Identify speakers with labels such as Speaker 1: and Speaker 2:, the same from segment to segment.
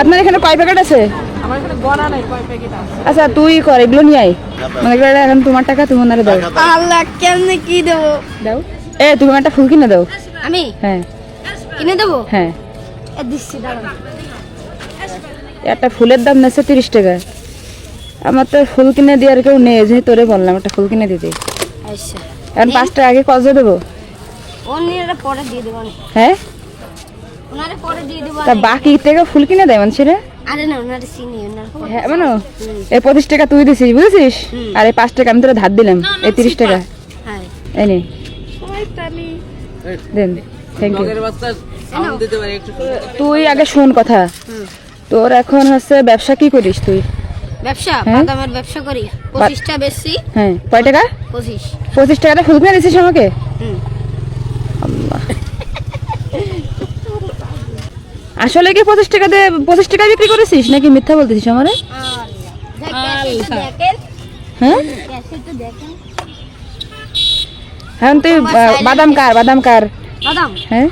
Speaker 1: আপনার এখানে কয় প্যাকেট আছে?
Speaker 2: আমার এখানে গণা নাই কয় প্যাকেট আছে।
Speaker 1: আচ্ছা তুই কর, এগুলো নিয়ে আয়। মনে করে এখন তোমার টাকা তুমি ওনারে দাও।
Speaker 3: আল্লাহ কেমনে কি দেবো?
Speaker 1: দাও। তুমি একটা ফুল কিনে দাও।
Speaker 3: আমি
Speaker 1: হ্যাঁ
Speaker 3: কিনে দেবো?
Speaker 1: হ্যাঁ।
Speaker 3: দিচ্ছি দাঁড়ান।
Speaker 1: একটা ফুলের দাম নেছে 30 টাকা। আমার তো ফুল কিনে দেওয়ার কেউ নেই, যে তোরে বললাম একটা ফুল কিনে দিতে।
Speaker 3: আচ্ছা
Speaker 1: এখন 5 টাকা আগে কত দেবো?
Speaker 3: ওনারে পরে দিয়ে দেবো।
Speaker 1: হ্যাঁ
Speaker 3: ওনারে পরে দিয়ে দেবো।
Speaker 1: তা বাকি টাকা ফুল কিনে দেয় মানুষের।
Speaker 3: আরে না ওনারে চিনি ওনার।
Speaker 1: হ্যাঁ মানে এই 25 টাকা তুই দিছিস বুঝেছিস, আর এই 5 টাকা আমি তোরা ধার দিলাম, এই 30 টাকা
Speaker 3: হ্যাঁ
Speaker 1: এই নে দেন। Thank you. তুই আগে শোন কথা, তোর এখন হচ্ছে ব্যবসা কি করিস তুই?
Speaker 3: ব্যবসা
Speaker 1: হ্যাঁ?
Speaker 3: বাদামের ব্যবসা করি। 25টা বেশি।
Speaker 1: হ্যাঁ কয় টাকা?
Speaker 3: 25
Speaker 1: টাকাটা ফুল কিনে দিছিস আমাকে?
Speaker 3: হুম।
Speaker 1: আল্লাহ, আসলে কি 25 টাকা দিয়ে 25 টাকা বিক্রি করেছিস নাকি মিথ্যা বলতেছিস আমারে?
Speaker 3: দেখেন
Speaker 1: হ্যাঁ
Speaker 3: ক্যাশে তো দেখেন।
Speaker 1: এখন তুই বাদাম কার
Speaker 3: বাদাম
Speaker 1: হ্যাঁ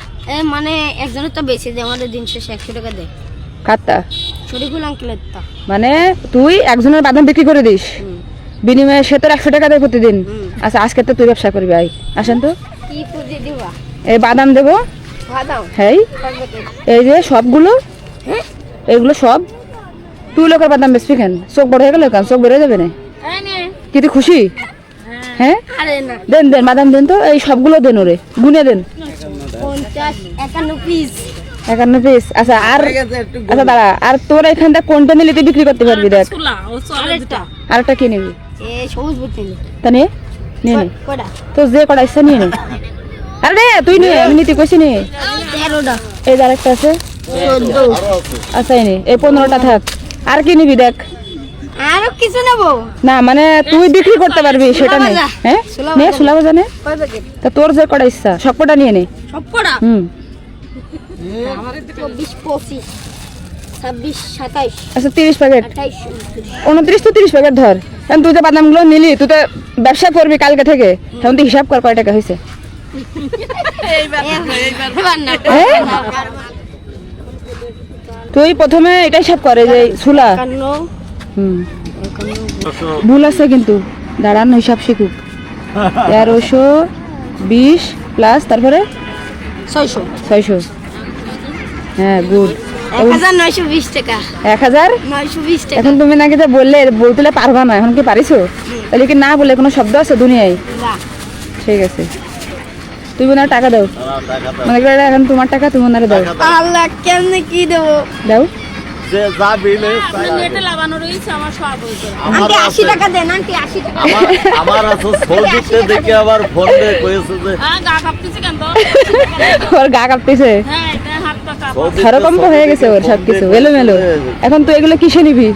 Speaker 3: মানে একজনের তো বেশি দেয়, আমাদের দিন শেষে 100 টাকা দেয়।
Speaker 1: কাটতা
Speaker 3: শরীফুল আঙ্কেলের তা।
Speaker 1: মানে তুই একজনের বাদাম বিক্রি করে দিস, বিনিময়ে সে তোর 100 টাকা দেয় প্রতিদিন। আচ্ছা আজকে তো তুই ব্যবসা করবি, আই আসেন তো।
Speaker 3: কি পুঁজি দিবা?
Speaker 1: এই বাদাম দেবো।
Speaker 3: বাদাম
Speaker 1: হ্যাঁ এই যে সবগুলো, এইগুলো সব তুই লোকের বাদাম বেচবি কেন? চোখ বড় হয়ে গেল কেন? চোখ বেরোয় যাবে না কি? তুই খুশি? হ্যাঁ
Speaker 3: আরে না
Speaker 1: দেন দেন বাদাম দেন তো, এই সবগুলো দেন, ওরে গুনে দেন।
Speaker 3: 50 51 পিস।
Speaker 1: 51 পিস। আচ্ছা আর আচ্ছা দাঁড়া, আর তোর এখানটা কোনটা নিলে তুই বিক্রি করতে পারবি? দেখ আরেকটা কি নিবি?
Speaker 3: সবুজ বুঝলি
Speaker 1: তা নিয়ে নিয়ে নে,
Speaker 3: কয়টা?
Speaker 1: তো যে কটা ইচ্ছা নিয়ে নে। আরে রে তুই নিয়ে, আমি নিতে কইছি নে।
Speaker 3: 13টা।
Speaker 1: এই যে আরেকটা আছে।
Speaker 3: 14।
Speaker 1: আচ্ছা এই নে, এই 15টা থাক। আর কি নিবি দেখ?
Speaker 3: আরো কিছু নেবো?
Speaker 1: না মানে তুই বিক্রি করতে পারবি সেটা নেই। হ্যাঁ নে সুলা বাজা নে।
Speaker 3: কয় প্যাকেট?
Speaker 1: তা তোর যে কটা ইচ্ছা সব কটা নিয়ে নে।
Speaker 3: সব কটা? 24 25 26 27
Speaker 1: আচ্ছা 30 প্যাকেট।
Speaker 3: 28
Speaker 1: 29 তো 30 প্যাকেট ধর। এখন তুই যে বাদামগুলো নিলি, তুই তো ব্যবসা করবি কালকে থেকে, এখন তুই হিসাব কর কয় টাকা হয়েছে। হ্যাঁ? তুই প্রথমে এটা হিসাব করে যে সুলা। ভুল আছে কিন্তু, দাঁড়ান হিসাব শিখুক। 1320 প্লাস তারপরে 600। হ্যাঁ গুড।
Speaker 3: 1920 টাকা।
Speaker 1: 1920
Speaker 3: টাকা।
Speaker 1: এখন তুমি নাকি যে বলতে পারবা না, এখন কি পারিছো? তাহলে কি না বলে কোনো শব্দ আছে দুনিয়ায়? ঠিক আছে তুই বোনার টাকা দাও। মনে করে এখন তোমার টাকা তুমি ওনারে দাও।
Speaker 3: আল্লাহ কেমনে কি দেবো?
Speaker 1: দাও।
Speaker 4: যে যা বিলে
Speaker 2: নেটে লাগানো রয়েছে আমার সব হইছে।
Speaker 3: আন্টি 80 টাকা দেন, আন্টি 80 টাকা।
Speaker 4: আমার আছে সৌদিতে দেখে আবার ফোন দিয়ে কইছে যে
Speaker 2: হ্যাঁ গা কাঁপতেছে কেন তো?
Speaker 1: ওর গা কাঁপতেছে।
Speaker 2: হ্যাঁ এটা হাত পা কাঁপা।
Speaker 4: সৌদিতে
Speaker 1: হরকম্প হয়ে গেছে ওর সবকিছু এলোমেলো। এখন তুই এগুলো কিসে নিবি?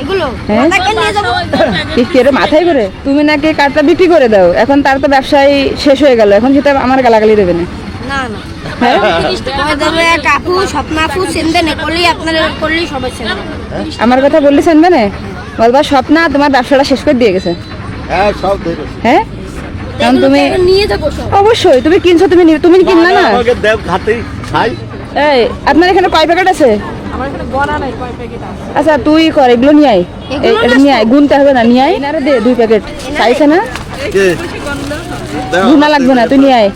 Speaker 3: এগুলো
Speaker 1: হ্যাঁ?
Speaker 3: ওটাকে নিয়ে যাবো।
Speaker 1: কি কেরে মাথায় করে? তুমি নাকি কার্ডটা বিক্রি করে দাও, এখন তার তো ব্যবসায় শেষ হয়ে গেল, এখন সেটা আমার গালাগালি দেবে না।
Speaker 3: না না
Speaker 1: হ্যাঁ
Speaker 3: ওই দেবে কাকু স্বপ্না আপু সেনদেন করলেই আপনার করলেই সবাই সেনদেন।
Speaker 1: আমার কথা বললি শুনবে না? বলবা স্বপ্না তোমার ব্যবসাটা শেষ করে দিয়ে গেছে।
Speaker 4: হ্যাঁ সব দেখো
Speaker 1: হ্যাঁ এখন তুমি
Speaker 3: নিয়ে যাবো সব।
Speaker 1: অবশ্যই তুমি কিনছো, তুমি কিনলা না?
Speaker 4: আমাকে দেব খাতেই খাই।
Speaker 1: এই আপনার এখানে কয় প্যাকেট আছে?
Speaker 2: আমার এখানে গণা নাই কয় প্যাকেট আছে।
Speaker 1: আচ্ছা তুই কর, এগুলো নিয়ে আয়।
Speaker 3: এগুলো
Speaker 1: এটা নিয়ে আয়, গুনতে হবে না, নিয়ে আয়। এনারে দে 2 প্যাকেট। চাইছে না?
Speaker 4: কে
Speaker 1: গুনা লাগবে না, তুই নিয়ে আয়।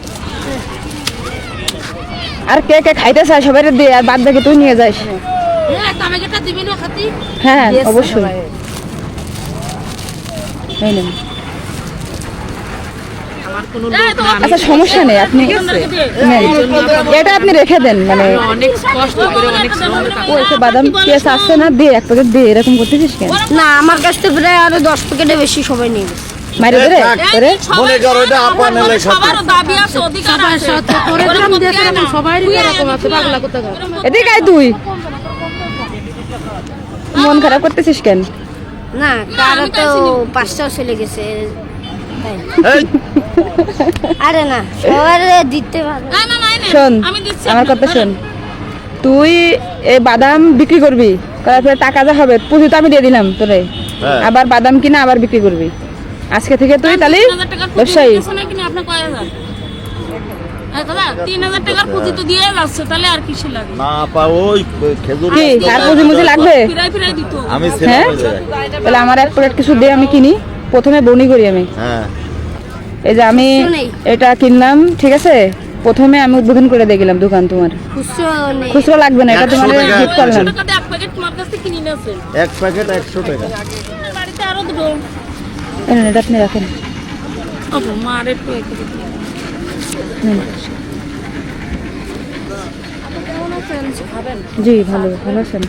Speaker 1: আর কে কে খাইতে চায় সবাই দে, আর বাদ বাকি তুই নিয়ে যাস।
Speaker 2: হ্যাঁ টামাকেটা দিবি না খাতি?
Speaker 1: হ্যাঁ অবশ্যই। এই নেন।
Speaker 2: আমার কোনো
Speaker 1: আচ্ছা সমস্যা নেই, আপনি নেন। এটা আপনি রেখে দেন, মানে
Speaker 2: অনেক কষ্ট করে অনেক
Speaker 1: ওই তো বাদাম পেঁয়াজ আসছে না, দে 1 প্যাকেট দে, এরকম করতেছিস কেন?
Speaker 3: না আমার কাছ থেকে প্রায় আরো 10 প্যাকেটের বেশি সবাই নিয়ে গেছে।
Speaker 1: মাইরে দে রে তোরে।
Speaker 4: মনে করো এটা আপনার লেখা।
Speaker 2: সবারও দাবি আছে, অধিকার আছে। সবারই এরকম আছে, পাগলা কোথাকার।
Speaker 1: এদিকে আয় তুই। মন খারাপ করতেছিস কেন?
Speaker 3: না কারো তো 5টাও চলে গেছে তাই।
Speaker 4: এই
Speaker 3: আরে না সবার দিতে পারবে।
Speaker 2: না না না এই নে,
Speaker 1: শোন
Speaker 2: আমি দিচ্ছি।
Speaker 1: আমার কথা শোন, তুই এই বাদাম বিক্রি করবি, করার পরে টাকা যা হবে পুঁজি তো আমি দিয়ে দিলাম তোরে।
Speaker 4: হ্যাঁ।
Speaker 1: আবার বাদাম কিনা আবার বিক্রি করবি। আজকে থেকে তুই তাহলে
Speaker 2: 3000 টাকার পুঁজি
Speaker 1: ব্যবসায়ী।
Speaker 2: দিতেছ না কিনা আপনার কয় হাজার? দাদা 3000 টাকার পুঁজি তো দিয়ে যাচ্ছে, তাহলে আর কিসে লাগে?
Speaker 4: না পা ওই খেজুর
Speaker 1: কি আর পুঁজি মুজি লাগবে?
Speaker 2: ফিরাই ফিরাই দিত।
Speaker 4: আমি
Speaker 1: হ্যাঁ?
Speaker 4: ছেলে
Speaker 1: তাহলে আমার এক প্লেট কিছু দে, আমি কিনি। প্রথমে বনি করি আমি।
Speaker 4: হ্যাঁ
Speaker 1: এই যে আমি এটা কিনলাম, ঠিক আছে? প্রথমে আমি উদ্বোধন করে দিয়ে গেলাম দোকান তোমার।
Speaker 3: খুচরো নেই।
Speaker 1: খুচরো লাগবে না, এটা
Speaker 4: 100
Speaker 1: তোমার
Speaker 4: টাকা।
Speaker 1: গিফট করলাম।
Speaker 2: টাকা দিয়ে এক প্যাকেট তোমার কাছ থেকে কিনে নিয়েছেন।
Speaker 4: এক প্যাকেট 100 টাকা।
Speaker 2: বাড়িতে আরো দুটো।
Speaker 1: এই নেন, এটা আপনি রাখেন।
Speaker 2: ওপো মার একটু একটু দিতে।
Speaker 1: হুম। জি ভালো ভালো আছেন।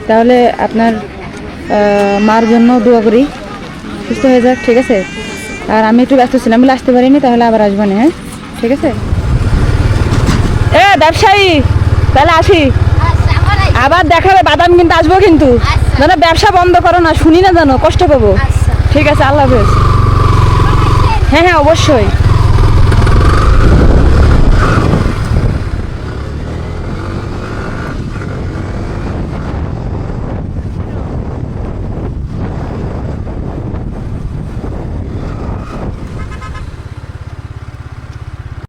Speaker 1: তাহলে আপনার মার জন্য দোয়া করি, সুস্থ হয়ে যাক, ঠিক আছে? আর আমি একটু ব্যস্ত ছিলাম, আমি আসতে পারিনি, তাহলে আবার আসবেন, হ্যাঁ ঠিক আছে? এ ব্যবসায়ী, তাহলে আসি, আবার দেখাবে বাদাম কিন্তু আসবো, কিন্তু যেন ব্যবসা বন্ধ করো না, শুনি না, জানো কষ্ট পাবো। ঠিক আছে, আল্লাহ হাফেজ। হ্যাঁ হ্যাঁ অবশ্যই।